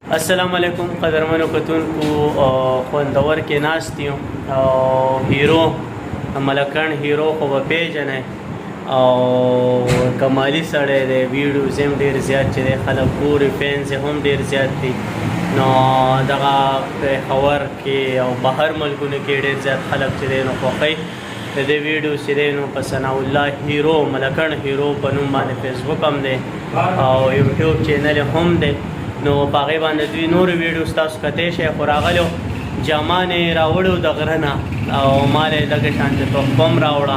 السلام علیکم قدرمنو کتونکو خوندور کې ناست یو او هیرو ملکن هیرو خو به پیژنئ او کمالي سړی دی ویډیوز هم ډېر زیات چې دی خلک ګوري فینز هم ډېر زیات دي نو دغه پېښور کې او بهر ملکونو کې ډېر زیات خلک چې دی نو خوښوي د دې ویډیو چې دی نو په ثناء الله هیرو ملکن هیرو په نوم باندې فیسبوک هم دی او یوټیوب چینل هم دی نو په هغې باندې دوی نورې ویډیوز تاسو کتی شئ خو راغلی جامان یې راوړی د غره نه او ما له یې لږه شانتې تحفه هم راوړه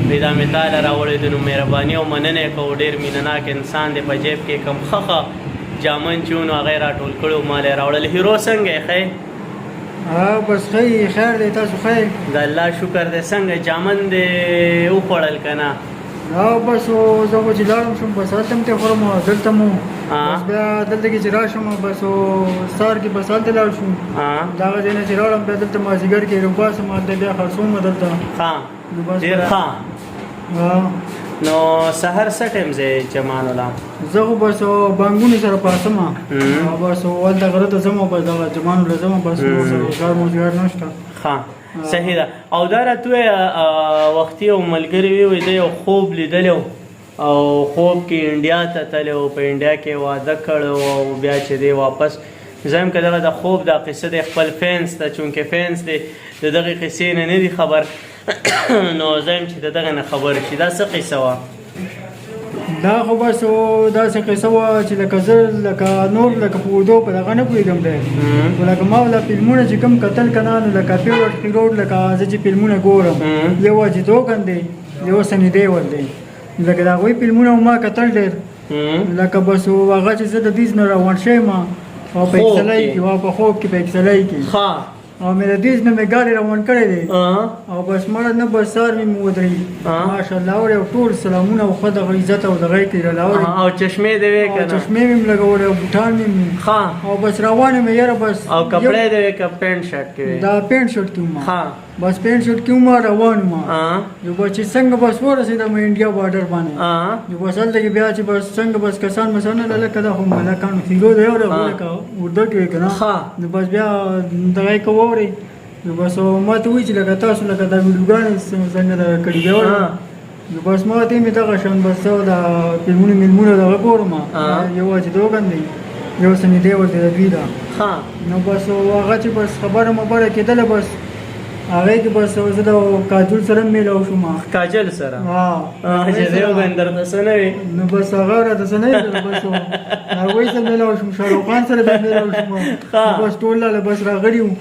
وایي دا مې تاله راوړی دی نو مهرباني او مننه یې کوو ډېر مینهناک انسان دی په جیب کې کوم ښه جامن چې و نو هغه یې راټول کړي و ما له یې راوړل هیرو څنګه یې ښه بس ښه خیر دی تاسو ښه د الله شکر دی څنګه جامن دې وخوړل که نه بس زه خو چې لاړم شم بس هلته هم ته خورم دلته مو بس بیا دلته کې چې راشم بس سهار کې بس هلته لاړ شو د هغه ځای نه چې راوړم بیا دلته مازدیګر کې راوباسم هلته بیا خرڅوم دلته ډېر ښه نو سهار څه ټایم ځې جمان الله زه خو بس بانګونې سره پاسم بس هلته غره ته ځم بس دغه جمان له ځم بس کار موزګار نشته ښه صحیح ده او دا راته وختي یو ملګري وی د یو خوب لیدلی او خوب کې انډیا ته تللی و په انډیا کې واده کړی او بیا چې دی واپس زه هم که دغه د خوب دا قصه دی خپل فینس ته چونکې فینس دی د دغې قصې نه نه دي خبر نو زه هم چې د دغه نه خبر شي دا څه قصه وه دا خو بس داسې قصه وه چې لکه زه لکه نور لکه په اردو په دغه نه پوهېږم دی خو لکه ما ولا فلمونه چې کوم کتل که نه نو لکه فیورټ هیرو لکه زه چې فلمونه ګورم یو اجید دوګن دی یو سني دیول دی لکه د هغوی فلمونه ما کتل ډېر لکه بس هغه چې زه د دیز نه روان شویم او په اکسلۍ کې او په خوب کې په اکسلۍ کې او مې د دیز نه مې ګاډي روان کړی دی او بس مړه نه بس سهار مې ودرېږي ماشاءالله اورې او ټول سلامونه او ښه دغه عزت او دغه یې کړي راوړي او چشمې دې وې که نه چشمې مې هم لګولې او بوټان مې او بس روان یم یاره بس او کپړې دې وې که پینټ شرټ کې وې دا پینټ شرټ کې وم بس پینټ شرټ کې وم روان وم یو بس چې څنګه بس ورسېدم انډیا بارډر باندې یو بس هلته کې بیا چې بس څنګه بس کسان مسانه لکه دا خو ملکانو هیرو دی لکه اردو کې وې که نه نو بس بیا دغه یې کوو اورئ نو بس ما ته وایي چې لکه تاسو لکه دا ویډیوګانې څنګه دغه کړي بیا نو بس ما ته مې دغه شان بس دا فلمونه میلمونه دغه ګورم یو اجید دوګن دی یو سني دیول دی د دوی ده نو بس هغه چې بس خبره مبره کېدله بس هغې کې بس زه د کاجل سره هم میلاو شوم کاجل سره اجید دوګن درته څه نه وي نو بس هغه راته څه نه وي بس هغوی سره میلاو شوم شاهرخ خان سره بیا میلاو شوم بس ټول لاله بس راغلي وو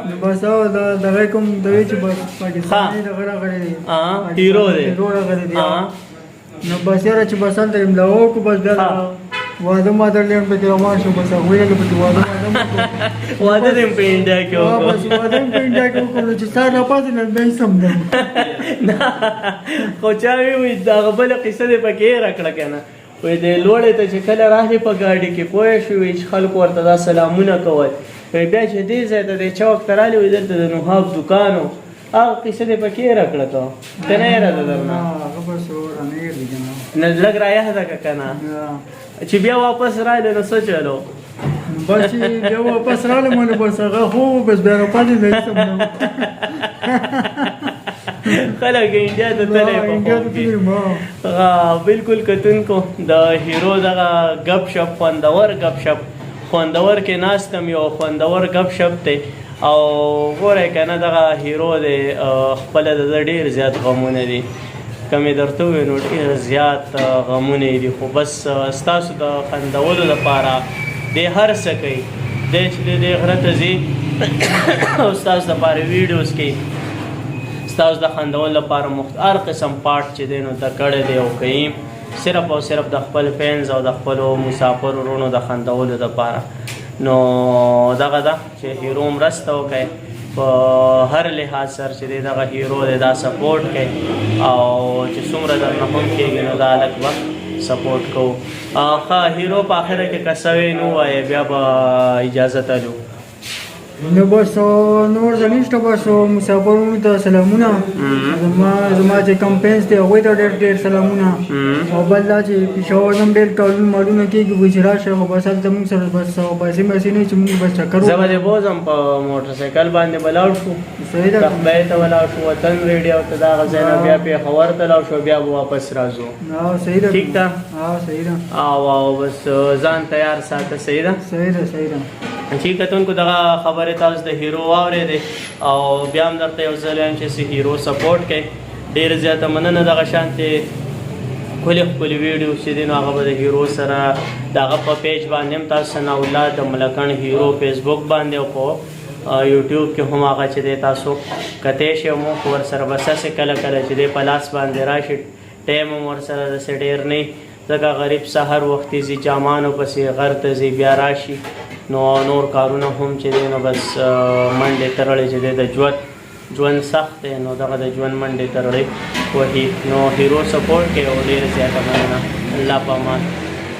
نو بس دغه کوم دوی چې بس پاکستاني دغه راغلی دی هیرو دی هیرو راغلی دی نو بس یاره چې بس هلته یې ملا وکړو بس بیا واده ما درلیم پکې روان شو بس هغوی هغه پکې واده دې په انډیا کې وکړو بس واده مې په انډیا کې وکړو چې سهار راپاڅېدم نن بیا یې سمدم خو چا وایي دغه بله قصه دې پکې هېره کړه که نه وایي د لوړې ته چې کله راغلې په ګاډي کې پوه شوې چې خلکو ورته دا سلامونه کول وایي بیا چې دې ځای ته دی چا وخت رالې وایي دلته د نوحاب دوکان و هغه قصه دې پکې هېره کړه ته نه هېره ده درنه نه لږ رایاده که که نه چې بیا واپس راغلی نو څه چلو بس چې بیا واپس رالم نو بس هغه خو بس بیا راپاتې دی سمدم خلک انډیا ته تللی په خوب کې بلکل کتونکو د هیرو دغه ګپ شپ خوندور ګپ شپ خوندور کې ناست یم یو خوندور ګپ شپ دی او ګورئ که نه دغه هیرو دی خپله د ده ډېر زیات غمونه دي که مې درته ووایو نو ډېر زیات غمونه یې دي خو بس ستاسو د خندولو لپاره دی هر څه کوي دی چې دی غره ته ځي او ستاسو دپاره ویډیوز کوي ستاسو د خندولو لپاره هر قسم پارټ چې دی نو د کړی دی او کوي صرف او صرف د خپل فینز او د خپلو مسافر ورونو د خندولو دپاره نو دغه ده چې هیرو مرسته وکړئ په هر لحاظ سره چې دی دغه هیرو دی دا سپورټ کوي او چې څومره درنه هم کېږي نو دا هلک به سپورټ کوو ښه هیرو په آخره کې که څه وی نو ووایې بیا به اجازه تلو نو بس نور ځل نشته بس مسافرونو ته سلامونه زما چې کمپینس دی هغوی ته ډېر ډېر سلامونه او بل دا چې پېښور هم ډېر کارونه مالونه کېږي وایي چې راشه خو بس هلته مونږ سره بس پیسې مسې نه وي چې مونږ بس چکر زه به دې بوځم په موټرسایکل باندې به لاړ شو صحیح ده تخبې ته به لاړ شو وطن ریډیو ته دغه ځای نه بیا پېښور ته لاړ شو بیا به واپس راځو صحیح ده ٹھیک ده صحیح ده او بس ځان تیار ساته صحیح ده صحیح ده صحیح ده چې کتونکو دغه خبرې تاسو د هیرو واورېدې او بیا هم درته یو ځل وایم چې هیرو سپورټ کوي ډېر زیاته مننه دغه شانتې ښکلې ښکلې ویډیو چې دي نو هغه به د هیرو سره د هغه په پیج باندې هم تاسو ثناء الله د ملکڼ هیرو فیسبوک باندې او په یوټیوب کې هم هغه چې دی تاسو کتی شئ موږ ورسره بس هسې کله کله چې دی په لاس باندې راشي ټایم هم ورسره داسې ډېر نه وي ځکه غریب سحر وختي ځي جامانو پسې غر ته ځي بیا راشي نو نور کارونه هم چې دی نو بس منډې ترړې چې دی د ژوند سخت دی نو دغه د ژوند منډې ترړې وهي نو هیرو سپورټ کوي او ډېر زیاته مننه الله په امان